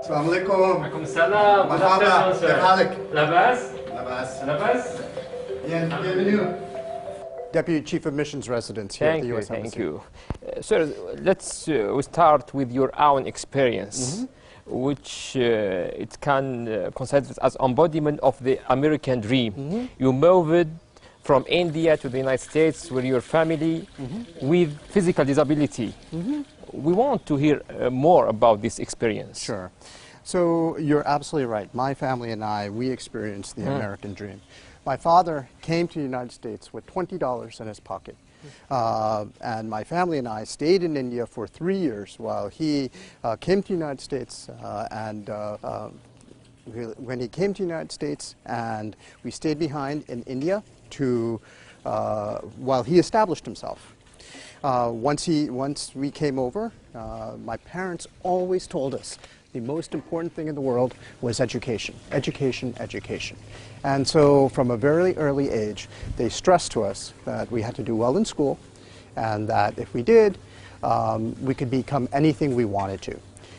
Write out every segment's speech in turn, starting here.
السلام عليكم. وعليكم السلام. مرحبا، كيف حالك؟ لاباس؟ لاباس. لاباس؟ Bienvenue. Deputy Chief of Missions Residence here at the U.S. Embassy. Thank you. Sir, let's we start with your own experience, which it can consider as embodiment of the American dream. You moved from India to the United States with your family with physical disability. We want to hear more about this experience. Sure. So you're absolutely right. My family and I, we experienced the American dream. My father came to the United States with $20 in his pocket. And my family and I stayed in India for 3 years while he came to the United States. When he came to the United States, and we stayed behind in India while he established himself. Once we came over, my parents always told us the most important thing in the world was education, education, education. And so from a very early age, they stressed to us that we had to do well in school, and that if we did, we could become anything we wanted to.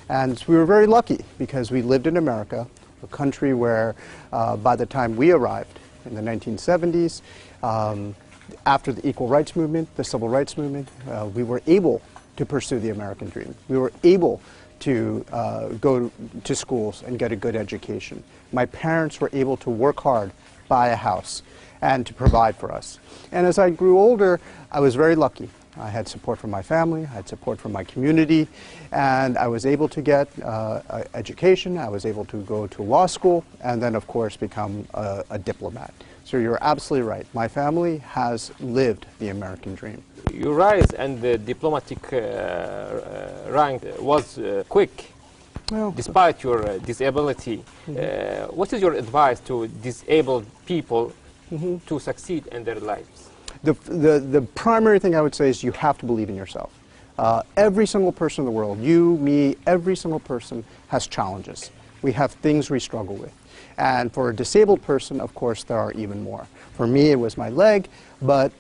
And we were very lucky because we lived in America, a country where by the time we arrived in the 1970s, after the Equal Rights Movement, the Civil Rights Movement, we were able to pursue the American dream. We were able to go to schools and get a good education. My parents were able to work hard, buy a house, and to provide for us. And as I grew older, I was very lucky. I had support from my family, I had support from my community, and I was able to get education, I was able to go to law school, and then of course become a diplomat. So you're absolutely right. My family has lived the American dream. Your rise and the diplomatic rank was quick, Well, despite your disability. What is your advice to disabled people to succeed in their lives? The primary thing I would say is you have to believe in yourself. Every single person in the world, you, me, every single person has challenges. We have things we struggle with. And for a disabled person, of course, there are even more. For me, it was my leg, but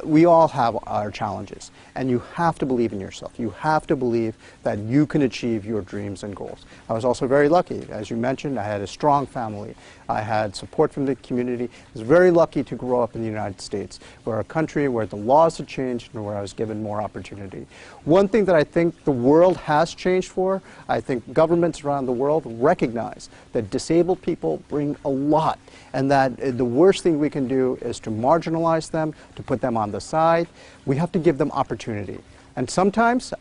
we all have our challenges. And you have to believe in yourself. You have to believe that you can achieve your dreams and goals. I was also very lucky. As you mentioned, I had a strong family. I had support from the community. I was very lucky to grow up in the United States, where a country where the laws had changed and where I was given more opportunity. One thing that I think the world has changed for, I think governments around the world recognize that disabled people bring a lot, and that the worst thing we can do is to marginalize them, to put them on the side. We have to give them opportunity. And sometimes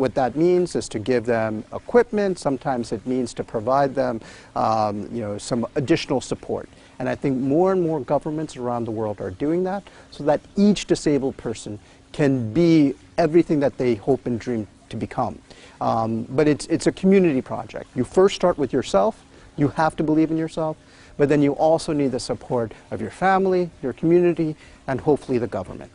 what that means is to give them equipment. Sometimes it means to provide them some additional support. And I think more and more governments around the world are doing that so that each disabled person can be everything that they hope and dream to become. But it's a community project. You first start with yourself. You have to believe in yourself. But then you also need the support of your family, your community, and hopefully the government.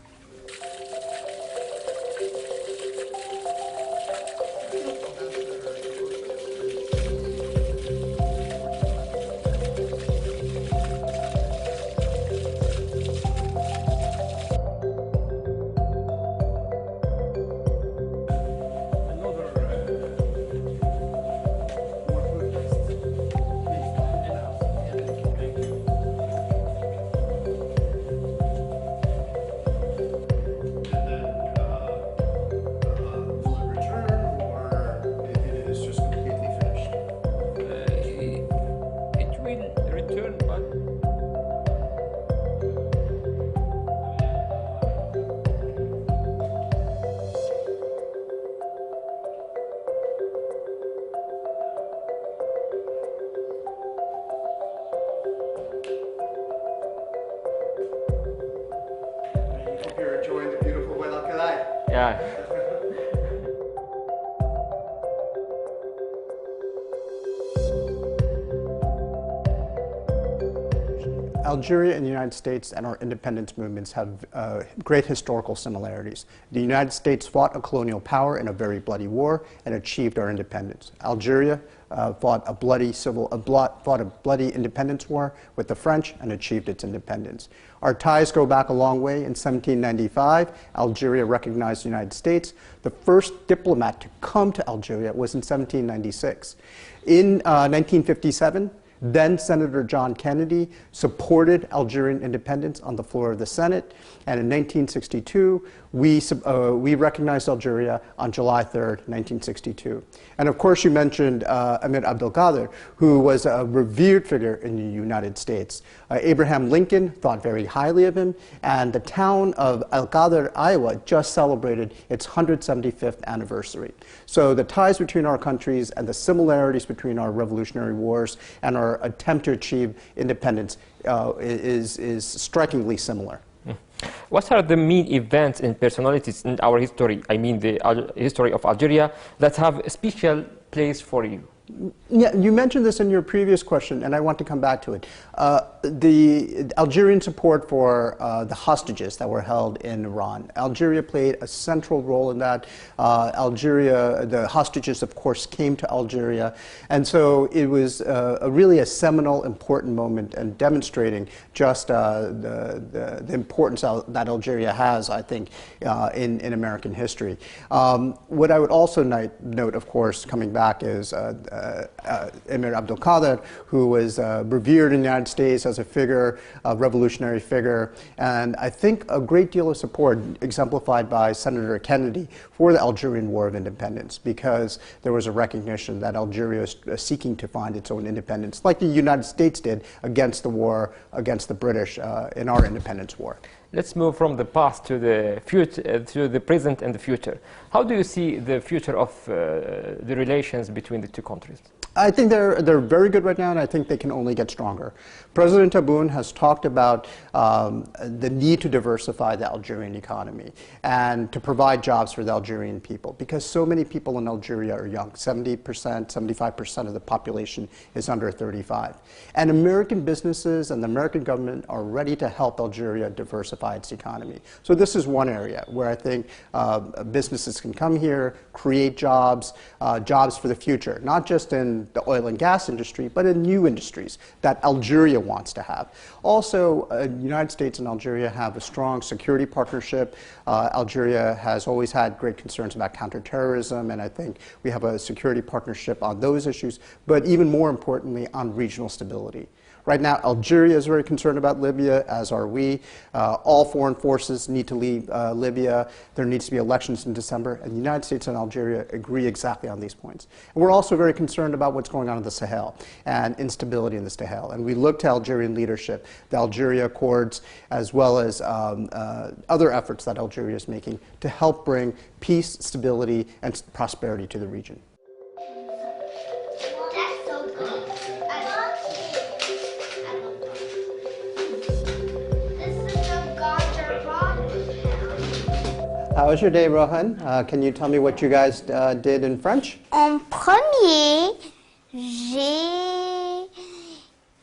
You're enjoying the beautiful weather. Yeah. Algeria and the United States and our independence movements have great historical similarities. The United States fought a colonial power in a very bloody war and achieved our independence. Algeria fought a bloody independence war with the French and achieved its independence. Our ties go back a long way. In 1795, Algeria recognized the United States. The first diplomat to come to Algeria was in 1796. In 1957, then Senator John Kennedy supported Algerian independence on the floor of the Senate, and in 1962 we recognized Algeria on July 3rd, 1962. And of course you mentioned Amir Abdelkader, who was a revered figure in the United States. Abraham Lincoln thought very highly of him, and the town of El Kader, Iowa just celebrated its 175th anniversary. So the ties between our countries and the similarities between our revolutionary wars and our attempt to achieve independence is strikingly similar. What are the main events and personalities in our history, I mean the history of Algeria, that have a special place for you? Yeah, you mentioned this in your previous question, and I want to come back to it. The Algerian support for the hostages that were held in Iran. Algeria played a central role in that. The hostages, of course, came to Algeria, and so it was really a seminal, important moment and demonstrating just the importance that Algeria has, I think, in American history. What I would also note, of course, coming back is Amir Abdelkader, who was revered in the United States as a figure, a revolutionary figure, and I think a great deal of support exemplified by Senator Kennedy for the Algerian War of Independence, because there was a recognition that Algeria is seeking to find its own independence, like the United States did against the war against the British in our independence war. Let's move from the past to the future, to the present and the future. How do you see the future of the relations between the two countries? I think they're very good right now, and I think they can only get stronger. President Tebboune has talked about the need to diversify the Algerian economy and to provide jobs for the Algerian people, because so many people in Algeria are young. 70%, 75% of the population is under 35. And American businesses and the American government are ready to help Algeria diversify its economy. So this is one area where I think businesses can come here, create jobs, jobs for the future, not just in the oil and gas industry, but in new industries that Algeria wants to have. Also, the United States and Algeria have a strong security partnership. Algeria has always had great concerns about counterterrorism, and I think we have a security partnership on those issues, but even more importantly, on regional stability. Right now, Algeria is very concerned about Libya, as are we. All foreign forces need to leave Libya. There needs to be elections in December, and the United States and Algeria agree exactly on these points. And we're also very concerned about what's going on in the Sahel and instability in the Sahel. And we look to Algerian leadership, the Algeria Accords, as well as other efforts that Algeria is making to help bring peace, stability, and prosperity to the region. How was your day, Rohan? Can you tell me what you guys did in French? En premier, j'ai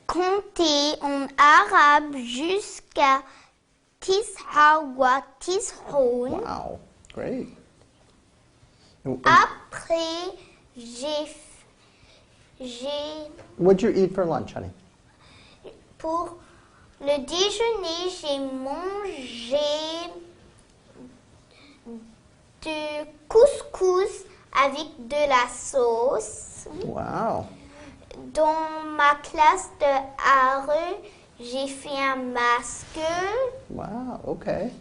compté en arabe jusqu'à tis'a wa tis'oun. Wow, great. Après, What'd you eat for lunch, honey? pour le déjeuner, j'ai mangé de couscous avec de la sauce. Wow. Dans ma classe de art, j'ai fait un masque. Wow, okay.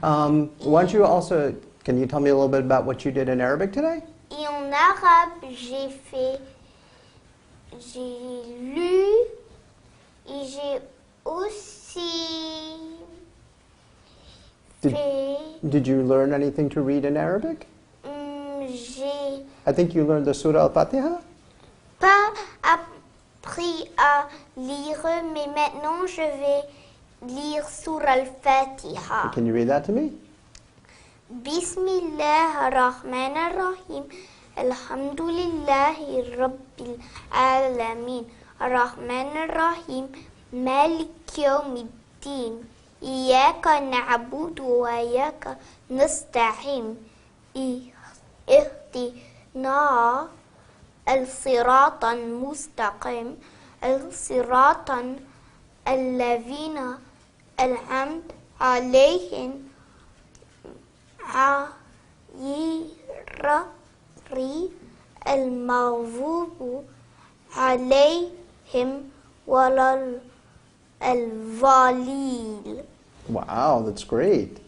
Why don't you also, can you tell me a little bit about what you did in Arabic today? Et en arabe, j'ai lu et j'ai aussi Did you learn anything to read in Arabic? J'ai I think you learned the Surah Al-Fatiha? pas appris à lire, mais maintenant je vais lire Surah Al-Fatiha. Can you read that to me? Bismillah ar-Rahman ar-Rahim. Alhamdulillahi Rabbil Alameen. Ar-Rahman ar-Rahim. Maliki يوم الدين إياك نعبد وإياك نستعين اهدنا الصراط المستقيم الصراط الذين أنعمت عليهم غير المغضوب عليهم ولا الضالين. Wow, that's great.